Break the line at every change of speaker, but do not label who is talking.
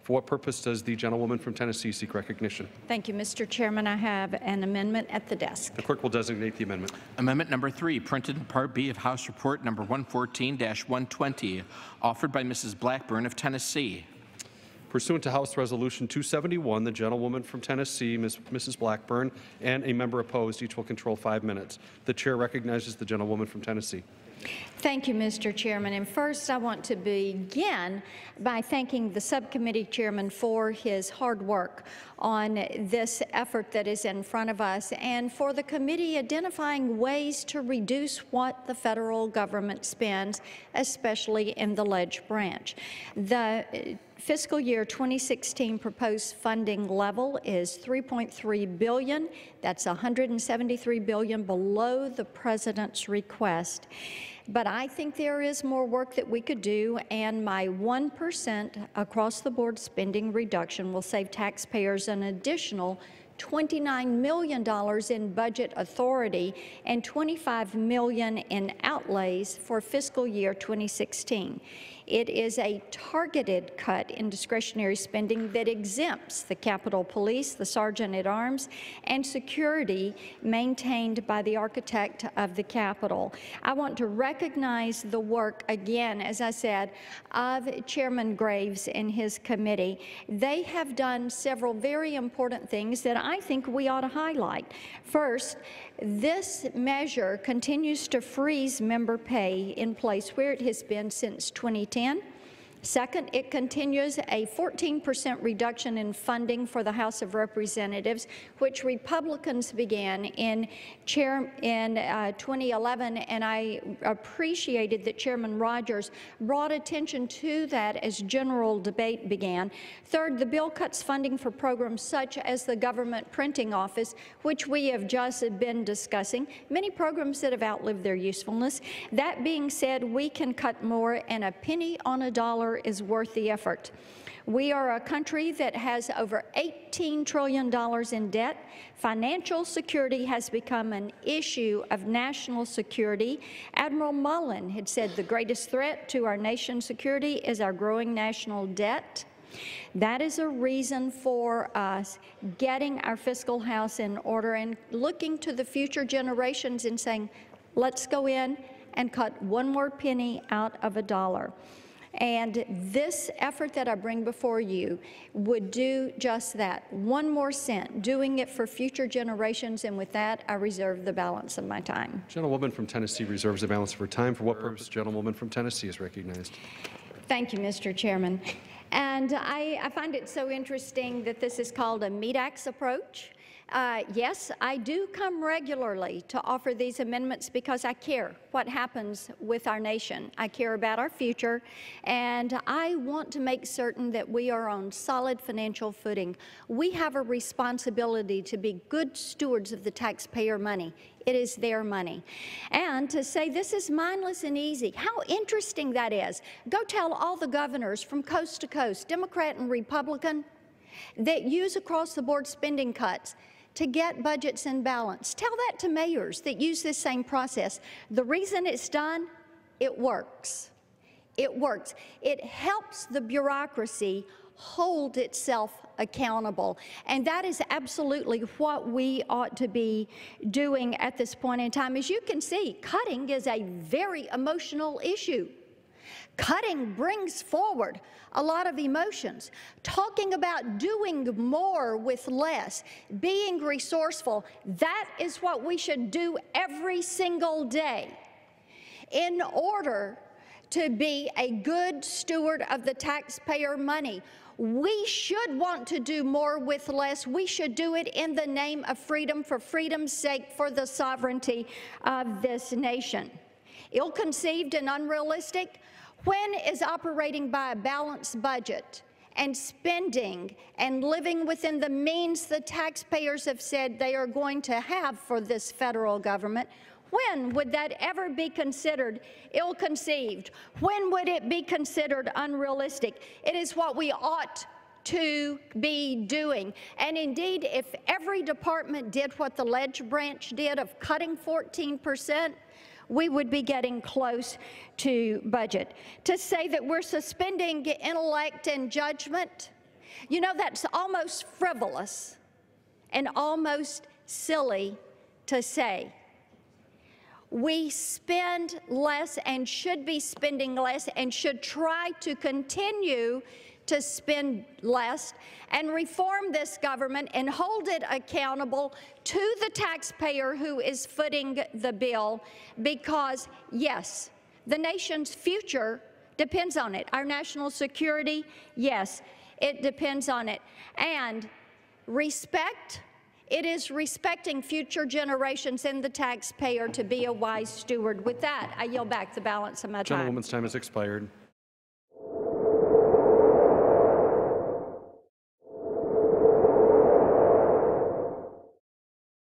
For what purpose does the gentlewoman from Tennessee seek recognition?
Thank you, Mr. Chairman. I have an amendment at the desk.
The clerk will designate the amendment.
Amendment number 3, printed in Part B of House Report number 114-120, offered by Mrs. Blackburn of Tennessee.
Pursuant to House Resolution 271, the gentlewoman from Tennessee, Mrs. Blackburn, and a member opposed, each will control 5 minutes. The chair recognizes the gentlewoman from Tennessee.
Thank you, Mr. Chairman. And first, I want to begin by thanking the subcommittee chairman for his hard work on this effort that is in front of us, and for the committee identifying ways to reduce what the federal government spends, especially in the Ledge branch. The Fiscal year 2016 proposed funding level is $3.3 billion. That's $173 billion below the President's request. But I think there is more work that we could do, and my 1% across-the-board spending reduction will save taxpayers an additional $29 million in budget authority and $25 million in outlays for fiscal year 2016. It is a targeted cut in discretionary spending that exempts the Capitol Police, the Sergeant at Arms, and security maintained by the architect of the Capitol. I want to recognize the work, again, as I said, of Chairman Graves and his committee. They have done several very important things that I think we ought to highlight. First, this measure continues to freeze member pay in place where it has been since 2010. Second, it continues a 14% reduction in funding for the House of Representatives, which Republicans began in 2011, and I appreciated that Chairman Rogers brought attention to that as general debate began. Third, the bill cuts funding for programs such as the Government Printing Office, which we have just been discussing, many programs that have outlived their usefulness. That being said, we can cut more, and a penny on a dollar is worth the effort. We are a country that has over $18 trillion in debt. Financial security has become an issue of national security. Admiral Mullen had said the greatest threat to our nation's security is our growing national debt. That is a reason for us getting our fiscal house in order and looking to the future generations and saying, let's go in and cut one more penny out of a dollar. And this effort that I bring before you would do just that, one more cent, doing it for future generations. And with that, I reserve the balance of my time.
Gentlewoman from Tennessee reserves the balance of her time. For what purpose gentlewoman from Tennessee is recognized?
Thank you, Mr. Chairman. And I find it so interesting that this is called a meat-axe approach. Yes, I do come regularly to offer these amendments because I care what happens with our nation. I care about our future, and I want to make certain that we are on solid financial footing. We have a responsibility to be good stewards of the taxpayer money. It is their money. And to say this is mindless and easy, how interesting that is. Go tell all the governors from coast to coast, Democrat and Republican, that use across-the-board spending cuts to get budgets in balance. Tell that to mayors that use this same process. The reason it's done, it works. It works. It helps the bureaucracy hold itself accountable. And that is absolutely what we ought to be doing at this point in time. As you can see, cutting is a very emotional issue. Cutting brings forward a lot of emotions. Talking about doing more with less, being resourceful, that is what we should do every single day in order to be a good steward of the taxpayer money. We should want to do more with less. We should do it in the name of freedom, for freedom's sake, for the sovereignty of this nation. Ill-conceived and unrealistic? When is operating by a balanced budget and spending and living within the means the taxpayers have said they are going to have for this federal government, when would that ever be considered ill-conceived? When would it be considered unrealistic? It is what we ought to be doing. And indeed, if every department did what the Ledge branch did of cutting 14%, we would be getting close to budget. To say that we're suspending intellect and judgment You know, that's almost frivolous and almost silly to say. We spend less and should be spending less and should try to continue to spend less and reform this government and hold it accountable to the taxpayer who is footing the bill, because, yes, the nation's future depends on it. Our national security, yes, it depends on it. And respect, it is respecting future generations and the taxpayer to be a wise steward. With that, I yield back the balance of my time.
Gentlewoman's time has expired.